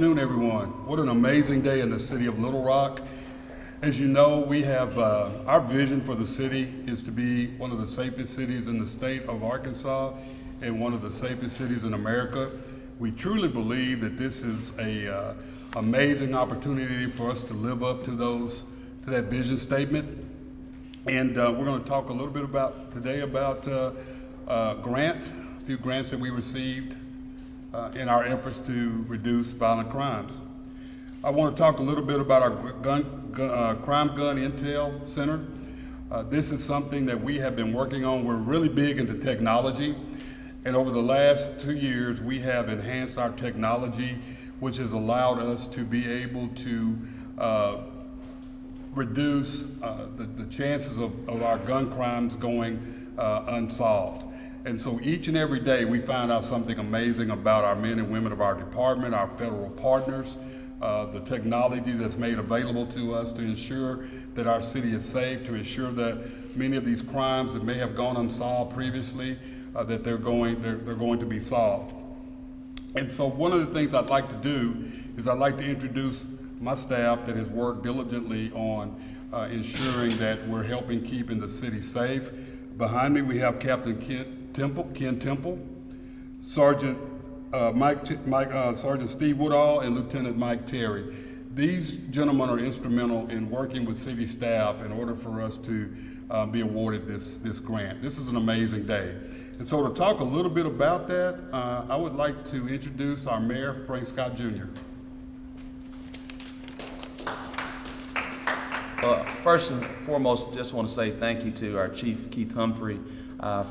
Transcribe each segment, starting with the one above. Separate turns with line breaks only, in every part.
afternoon, everyone. What an amazing day in the city of Little Rock. As you know, we have our vision for the city is to be one of the safest cities in the state of Arkansas and one of the safest cities in America. We truly believe that this is a amazing opportunity for us to live up to that vision statement. And we're going to talk a little bit today about a few grants that we received in our efforts to reduce violent crimes. I want to talk a little bit about our Crime Gun Intel Center. This is something that we have been working on. We're really big into technology, and over the last 2 years, we have enhanced our technology, which has allowed us to be able to reduce the chances of our gun crimes going unsolved. And so each and every day we find out something amazing about our men and women of our department, our federal partners, the technology that's made available to us to ensure that our city is safe, to ensure that many of these crimes that may have gone unsolved previously, that they're going to be solved. And so one of the things I'd like to do is I'd like to introduce my staff that has worked diligently on ensuring that we're helping keeping the city safe. Behind me we have Captain Ken Temple, Sergeant Sergeant Steve Woodall, and Lieutenant Mike Terry. These gentlemen are instrumental in working with city staff in order for us to be awarded this grant. This is an amazing day. And so to talk a little bit about that, I would like to introduce our Mayor, Frank Scott Jr.
First and foremost, just want to say thank you to our Chief Keith Humphrey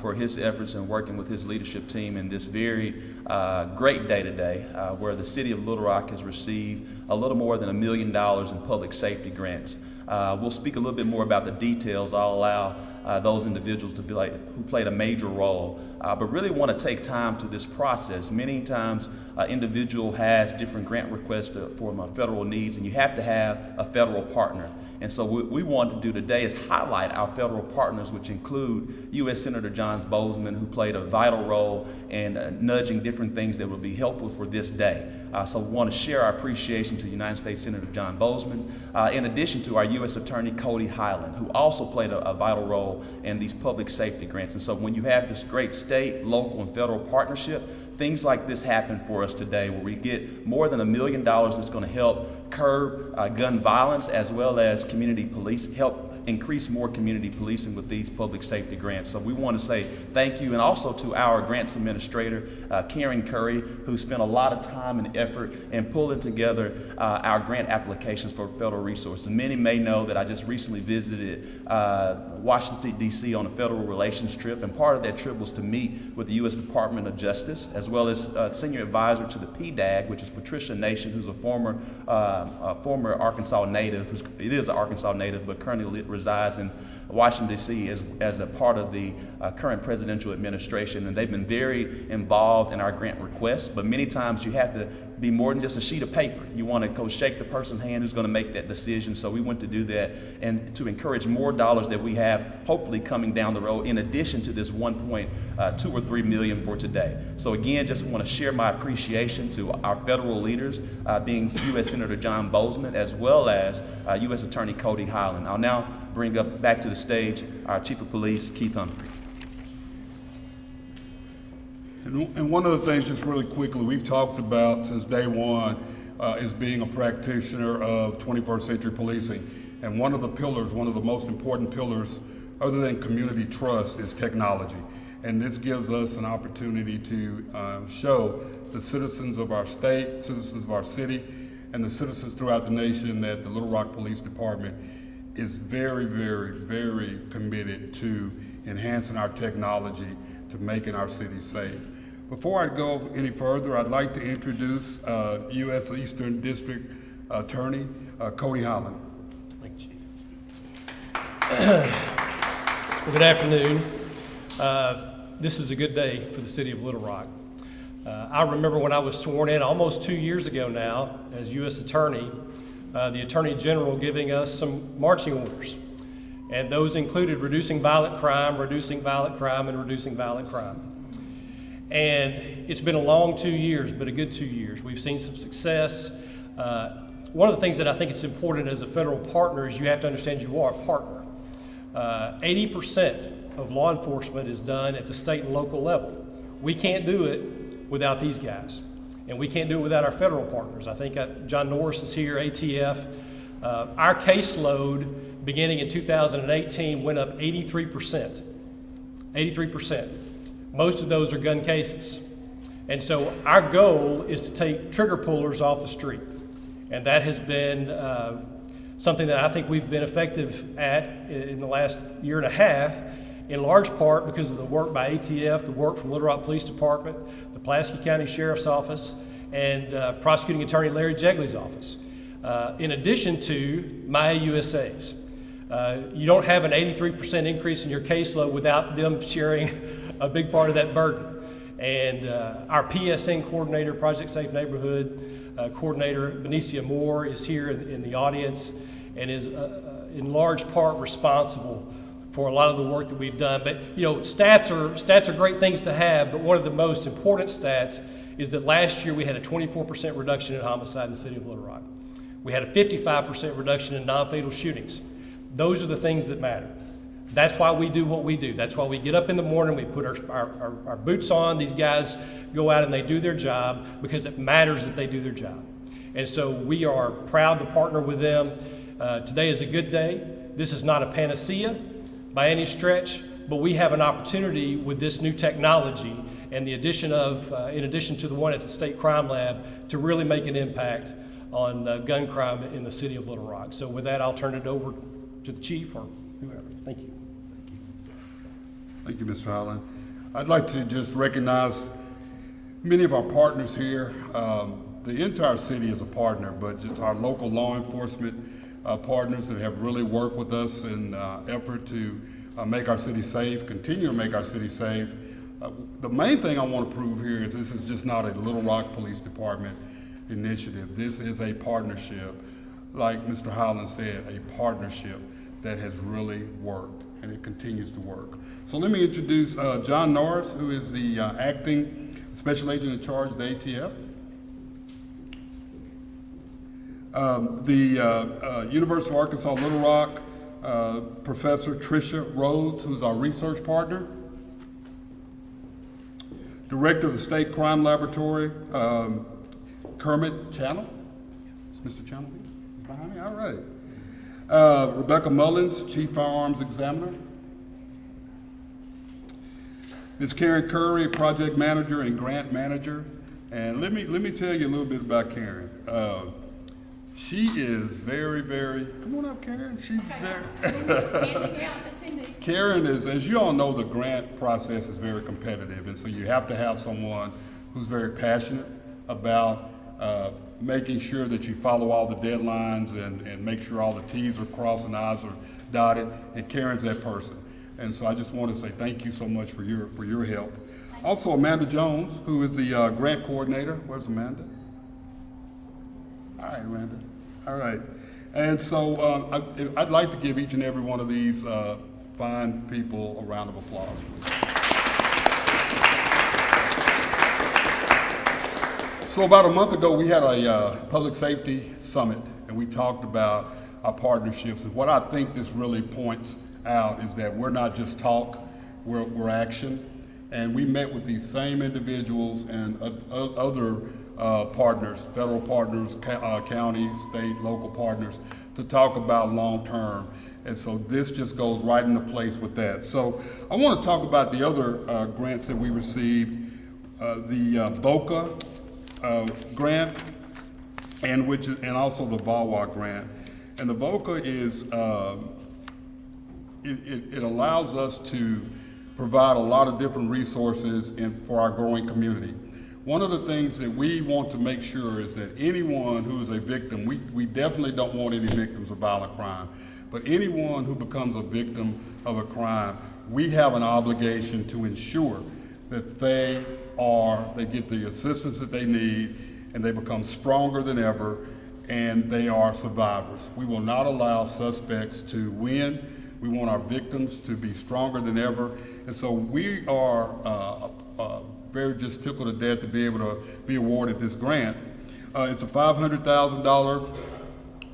for his efforts in working with his leadership team in this very great day today, where the city of Little Rock has received a little more than $1 million in public safety grants. We'll speak a little bit more about the details. I'll allow those individuals who played a major role, but really want to take time to this process. Many times an individual has different grant requests for federal needs, and you have to have a federal partner. And so what we want to do today is highlight our federal partners, which include U.S. Senator John Boozman, who played a vital role in nudging different things that would be helpful for this day. So we want to share our appreciation to United States Senator John Boozman, in addition to our U.S. Attorney Cody Highland, who also played a vital role in these public safety grants. And so when you have this great state, local, and federal partnership, things like this happen for us today, where we get more than $1 million that's going to help curb gun violence, as well as community police, help increase more community policing with these public safety grants. So we want to say thank you, and also to our grants administrator, Karen Curry, who spent a lot of time and effort in pulling together our grant applications for federal resources. Many may know that I just recently visited Washington, D.C. on a federal relations trip, and part of that trip was to meet with the U.S. Department of Justice, as well as senior advisor to the PDAG, which is Patricia Nation, who's a former Arkansas native. It is an Arkansas native, but currently resides in Washington, D.C. as a part of the current presidential administration, and they've been very involved in our grant requests. But many times you have to be more than just a sheet of paper. You want to go shake the person's hand who's going to make that decision. So we want to do that and to encourage more dollars that we have hopefully coming down the road, in addition to this 1.2 or 3 million for today. So again, just want to share my appreciation to our federal leaders, being U.S. Senator John Boozman, as well as U.S. Attorney Cody Highland. I'll now bring up back to the stage our Chief of Police, Keith Humphrey.
And one of the things, just really quickly, we've talked about since day one is being a practitioner of 21st century policing. And one of the most important pillars, other than community trust, is technology. And this gives us an opportunity to show the citizens of our state, citizens of our city, and the citizens throughout the nation that the Little Rock Police Department is very, very, very committed to enhancing our technology to making our city safe. Before I go any further, I'd like to introduce U.S. Eastern District Attorney Cody Highland.
Thank you, Chief. Well, good afternoon. This is a good day for the city of Little Rock. I remember when I was sworn in almost 2 years ago now as U.S. Attorney, the Attorney General giving us some marching orders. And those included reducing violent crime, and reducing violent crime. And it's been a long 2 years, but a good 2 years. We've seen some success, One of the things that I think it's important as a federal partner is you have to understand you are a partner. 80% of law enforcement is done at the state and local level. We can't do it without these guys, and we can't do it without our federal partners. I think John Norris is here, ATF. Our caseload beginning in 2018 went up 83%. 83%. Most of those are gun cases. And so our goal is to take trigger pullers off the street. And that has been something that I think we've been effective at in the last year and a half, in large part because of the work by ATF, the work from Little Rock Police Department, the Pulaski County Sheriff's Office, and Prosecuting Attorney Larry Jegley's office, in addition to my AUSAs. You don't have an 83% increase in your caseload without them sharing a big part of that burden. And our PSN coordinator, Project Safe Neighborhood coordinator, Benicia Moore, is here in the audience and is in large part responsible for a lot of the work that we've done. But you know, stats are great things to have, but one of the most important stats is that last year we had a 24% reduction in homicide in the city of Little Rock. We had a 55% reduction in non-fatal shootings. Those are the things that matter. That's why we do what we do. That's why we get up in the morning, we put our boots on. These guys go out and they do their job because it matters that they do their job. And so we are proud to partner with them. Today is a good day. This is not a panacea by any stretch, but we have an opportunity with this new technology and the addition of, in addition to the one at the State Crime Lab, to really make an impact on gun crime in the city of Little Rock. So with that, I'll turn it over to the chief or whoever. Thank you.
Thank you, Mr. Holland. I'd like to just recognize many of our partners here. The entire city is a partner, but just our local law enforcement partners that have really worked with us in effort to make our city safe, continue to make our city safe. The main thing I want to prove here is this is just not a Little Rock Police Department initiative. This is a partnership, like Mr. Holland said, a partnership that has really worked, and it continues to work. So let me introduce John Norris, who is the acting special agent in charge of the ATF. The University of Arkansas Little Rock, Professor Tricia Rhodes, who's our research partner. Director of the State Crime Laboratory, Kermit Channel. Is Mr. Channel is behind me? All right. Rebecca Mullins, Chief Firearms Examiner. Ms. Karen Curry, Project Manager and Grant Manager. And let me tell you a little bit about Karen. She is very, come on up, Karen. She's very. Karen is, as you all know, the grant process is very competitive, and so you have to have someone who's very passionate about making sure that you follow all the deadlines and make sure all the T's are crossed and I's are dotted, and Karen's that person. And so I just want to say thank you so much for your help. Also, Amanda Jones, who is the grant coordinator. Where's Amanda? All right, Amanda. All right. And so I'd like to give each and every one of these fine people a round of applause. So about a month ago, we had a public safety summit, and we talked about our partnerships. And what I think this really points out is that we're not just talk, we're action. And we met with these same individuals and other partners, federal partners, county, state, local partners, to talk about long-term. And so this just goes right into place with that. So I want to talk about the other grants that we received, the VOCA grant, and also the VAWA grant. And the VOCA is, it allows us to provide a lot of different resources for our growing community. One of the things that we want to make sure is that anyone who is a victim, we definitely don't want any victims of violent crime, but anyone who becomes a victim of a crime, we have an obligation to ensure that they get the assistance that they need, and they become stronger than ever, and they are survivors. We will not allow suspects to win. We want our victims to be stronger than ever. And so we are very just tickled to death to be able to be awarded this grant. It's a $500,000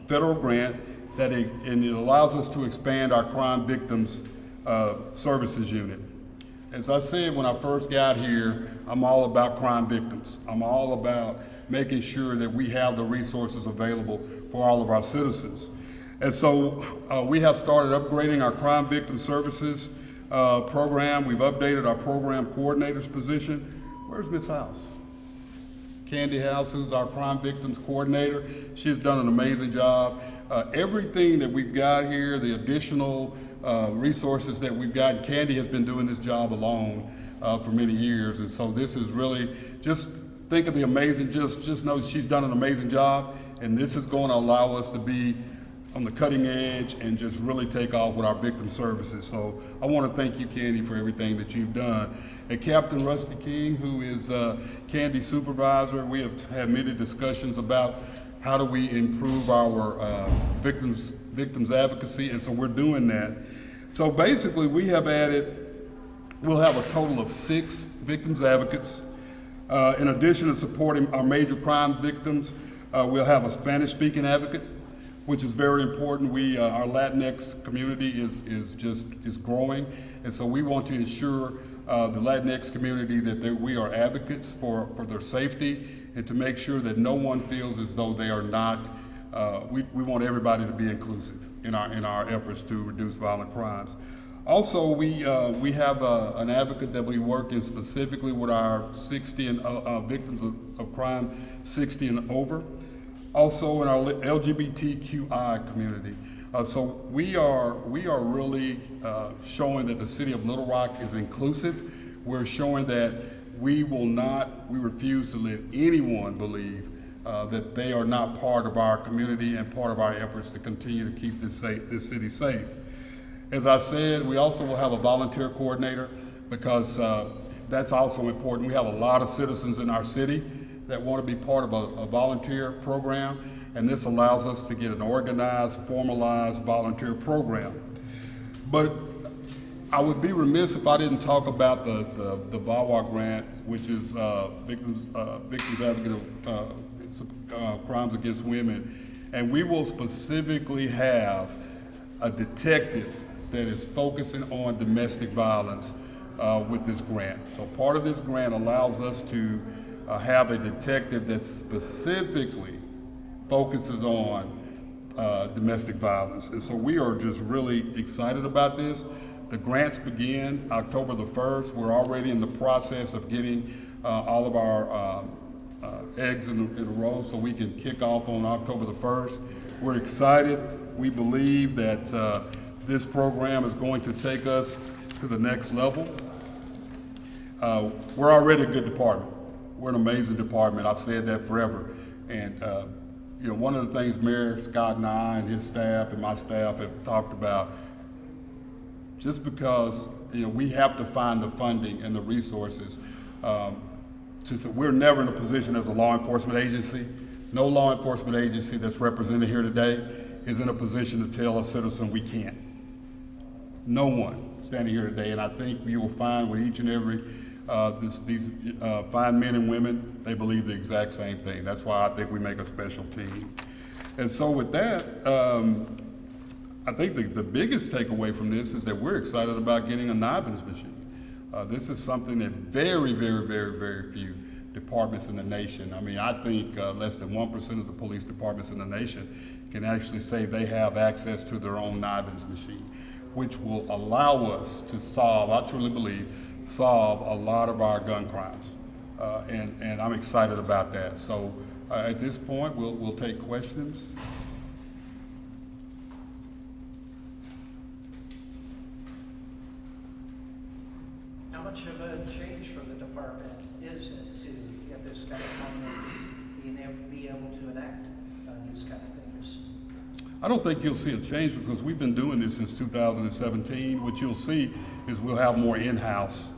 federal grant and it allows us to expand our crime victims services unit. As I said when I first got here, I'm all about crime victims. I'm all about making sure that we have the resources available for all of our citizens. And so we have started upgrading our crime victim services program. We've updated our program coordinator's position. Where's Ms. House? Candy House, who's our crime victims coordinator. She's done an amazing job. Everything that we've got here, the additional resources that we've got, Candy has been doing this job alone for many years. And so this is really, just think of the amazing, just know she's done an amazing job. And this is going to allow us to be on the cutting edge and just really take off with our victim services. So I want to thank you, Candy, for everything that you've done. And Captain Rusty King, who is Candy's supervisor, we have had many discussions about how do we improve our victims advocacy, and so we're doing that. So basically we'll have a total of 6 victims advocates. In addition to supporting our major crime victims, we'll have a Spanish-speaking advocate, which is very important. Our Latinx community is growing, and so we want to ensure the Latinx community that we are advocates for their safety and to make sure that no one feels as though they are not. We want everybody to be inclusive in our efforts to reduce violent crimes. Also, we have an advocate that we work in specifically with our 60 and victims of crime 60 and over. Also in our LGBTQI community. So we are really showing that the city of Little Rock is inclusive. We're showing that we refuse to let anyone believe that they are not part of our community and part of our efforts to continue to keep this city safe. As I said, we also will have a volunteer coordinator because that's also important. We have a lot of citizens in our city that want to be part of a volunteer program, and this allows us to get an organized, formalized volunteer program. But I would be remiss if I didn't talk about the VAWA grant, which is Victims Advocate of Crimes Against Women, and we will specifically have a detective that is focusing on domestic violence with this grant. So part of this grant allows us to have a detective that specifically focuses on domestic violence. And so we are just really excited about this. The grants begin October the 1st. We're already in the process of getting all of our eggs in a row so we can kick off on October the 1st. We're excited. We believe that this program is going to take us to the next level. We're already a good department. We're an amazing department. I've said that forever. And one of the things Mayor Scott and I and his staff and my staff have talked about, just because we have to find the funding and the resources. We're never in a position as a law enforcement agency. No law enforcement agency that's represented here today is in a position to tell a citizen we can't. No one standing here today, and I think you will find with each and every these fine men and women, they believe the exact same thing. That's why I think we make a special team. And so with that, I think the biggest takeaway from this is that we're excited about getting a NIBINS machine. This is something that very, very, very, very few departments in the nation, I mean, I think less than 1% of the police departments in the nation can actually say they have access to their own NIBINS machine, which will allow us to solve, I truly believe, solve a lot of our gun crimes. And I'm excited about that. So at this point, we'll take questions.
How much of a change for the department is it to get this kind of money and be able to enact these kind of things?
I don't think you'll see a change because we've been doing this since 2017. What you'll see is we'll have more in-house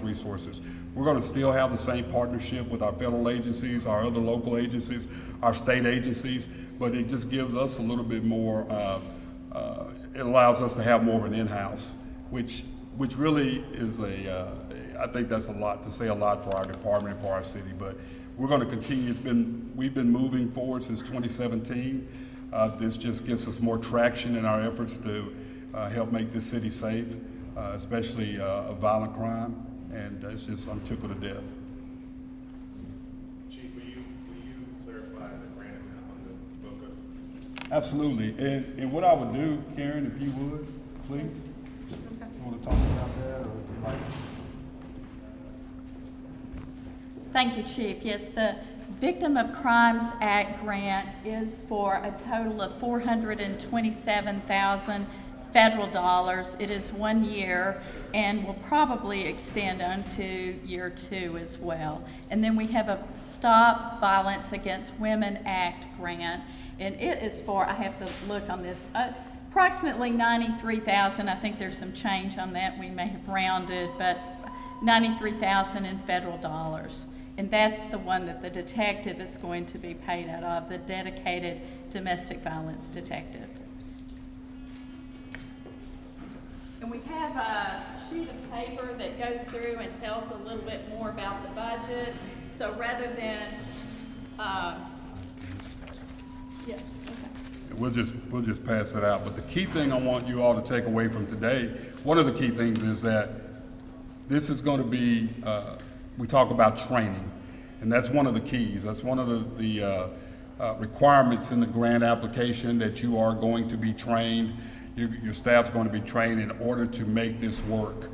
resources. We're going to still have the same partnership with our federal agencies, our other local agencies, our state agencies, but it just gives us a little bit more, it allows us to have more of an in-house, which really is I think that's a lot, to say a lot for our department and for our city, but we're going to continue. We've been moving forward since 2017. This just gets us more traction in our efforts to help make this city safe, especially of violent crime. And I'm tickled to death.
Chief, will you clarify the grant amount on the VOCA?
Absolutely. And what I would do, Karen, if you would, please. You want to talk about that, or would you like?
Thank you, Chief. Yes, the Victim of Crimes Act grant is for a total of $427,000 federal dollars. It is 1 year and will probably extend onto year 2 as well. And then we have a Stop Violence Against Women Act grant, and it is for, I have to look on this, approximately $93,000. I think there's some change on that. We may have rounded, but $93,000 in federal dollars. And that's the one that the detective is going to be paid out of, the dedicated domestic violence detective. And we have a sheet of paper that goes through and tells a little bit more about the budget. So rather than, yeah, okay.
We'll just pass it out. But the key thing I want you all to take away from today, one of the key things is that this is going to be, we talk about training, and that's one of the keys. That's one of the requirements in the grant application, that you are going to be trained. Your staff's going to be trained in order to make this work.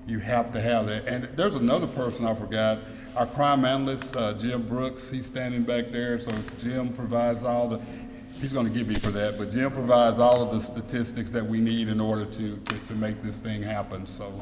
You have to have that. And there's another person I forgot, our crime analyst, Jim Brooks. He's standing back there. So Jim provides all the, he's going to give me for that, but Jim provides all of the statistics that we need in order to make this thing happen. So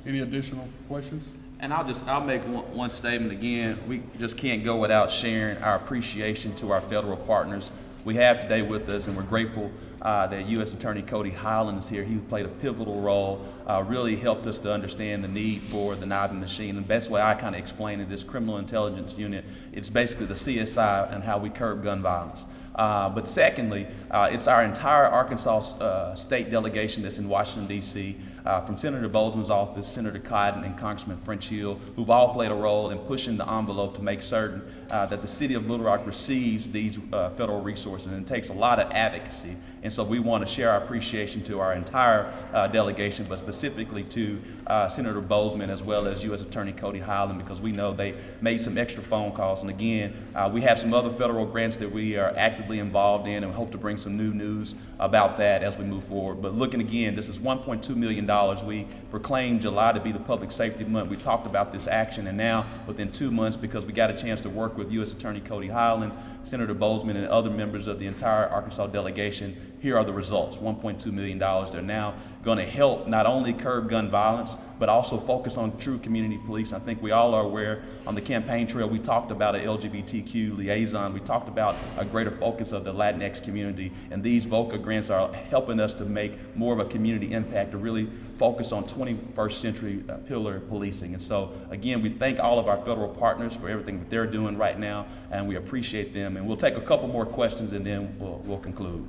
any additional questions?
And I'll make one statement again. We just can't go without sharing our appreciation to our federal partners we have today with us, and we're grateful that U.S. Attorney Cody Highland is here. He played a pivotal role, really helped us to understand the need for the NIBIN machine. And the best way I kind of explain it, this criminal intelligence unit, it's basically the CSI and how we curb gun violence. But secondly, it's our entire Arkansas state delegation that's in Washington, D.C., from Senator Bozeman's office, Senator Cotton, and Congressman French Hill, who've all played a role in pushing the envelope to make certain that the city of Little Rock receives these federal resources. And it takes a lot of advocacy. And so we want to share our appreciation to our entire delegation, but specifically to Senator Bozeman as well as U.S. Attorney Cody Highland, because we know they made some extra phone calls. And again, we have some other federal grants that we are actively involved in, and we hope to bring some new news about that as we move forward. But looking again, this is $1.2 million. We proclaimed July to be the Public Safety Month. We talked about this action, and now within 2 months, because we got a chance to work with U.S. Attorney Cody Highland, Senator Bozeman, and other members of the entire Arkansas delegation, here are the results. $1.2 million. They're now going to help not only curb gun violence, but also focus on true community police. I think we all are aware on the campaign trail, we talked about an LGBTQ liaison. We talked about a greater focus of the Latinx community. And these VOCA grants are helping us to make more of a community impact, to really focus on 21st century pillar policing. And so, again, we thank all of our federal partners for everything that they're doing right now, and we appreciate them. And we'll take a couple more questions, and then we'll conclude.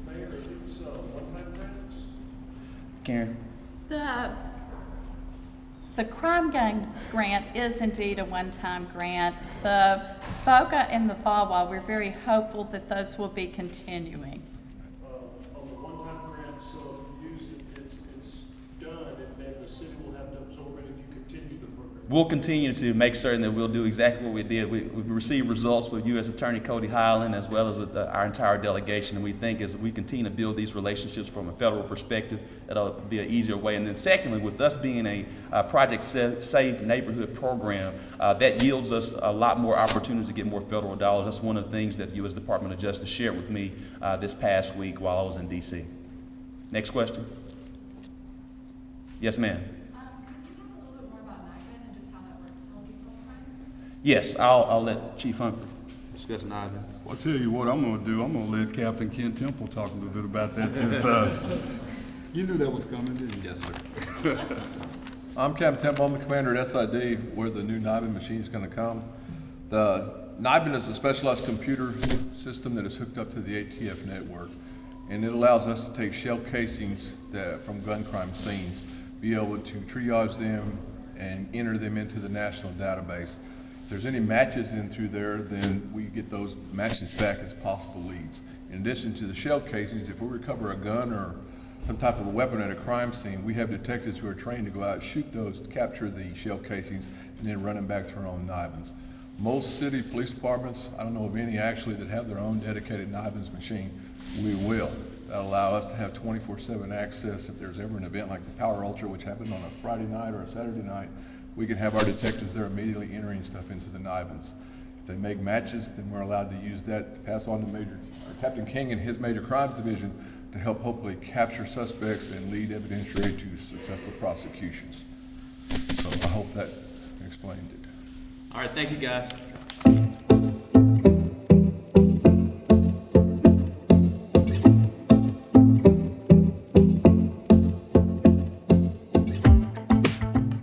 Mayor, are these one-time grants?
Karen?
The Crime Gangs grant is indeed a one-time grant. The VOCA and the VAWA, we're very hopeful that those will be continuing.
On the one-time grant, so if you use it, it's done, and then the city will have to absorb it if you continue the program.
We'll continue to make certain that we'll do exactly what we did. We received results with U.S. Attorney Cody Highland as well as with our entire delegation, and we think as we continue to build these relationships from a federal perspective, it'll be an easier way. And then secondly, with us being a Project Safe neighborhood program, that yields us a lot more opportunities to get more federal dollars. That's one of the things that the U.S. Department of Justice shared with me this past week while I was in D.C. Next question. Yes, ma'am. Yes, I'll let Chief Humphrey discuss NIBIN.
Well, I'll tell you what I'm going to do. I'm going to let Captain Ken Temple talk a little bit about that, since you knew that was coming, didn't you?
Yes, sir. I'm Captain Temple. I'm the commander at SID, where the new NIBIN machine is going to come. The NIBIN is a specialized computer system that is hooked up to the ATF network, and it allows us to take shell casings from gun crime scenes, be able to triage them and enter them into the national database. there's any matches in through there, then we get those matches back as possible leads. In addition to the shell casings, if we recover a gun or some type of a weapon at a crime scene, we have detectives who are trained to go out, shoot those, capture the shell casings, and then run them back through our own NIBINs. Most city police departments, I don't know of any actually that have their own dedicated NIBINs machine. We will. That'll allow us to have 24/7 access. If there's ever an event like the Power Ultra, which happened on a Friday night or a Saturday night, we can have our detectives there immediately entering stuff into the NIBINs. If they make matches, then we're allowed to use that to pass on to Captain King and his Major Crimes Division to help hopefully capture suspects and lead evidentiary to successful prosecutions. So I hope that explained it.
All right, thank you, guys.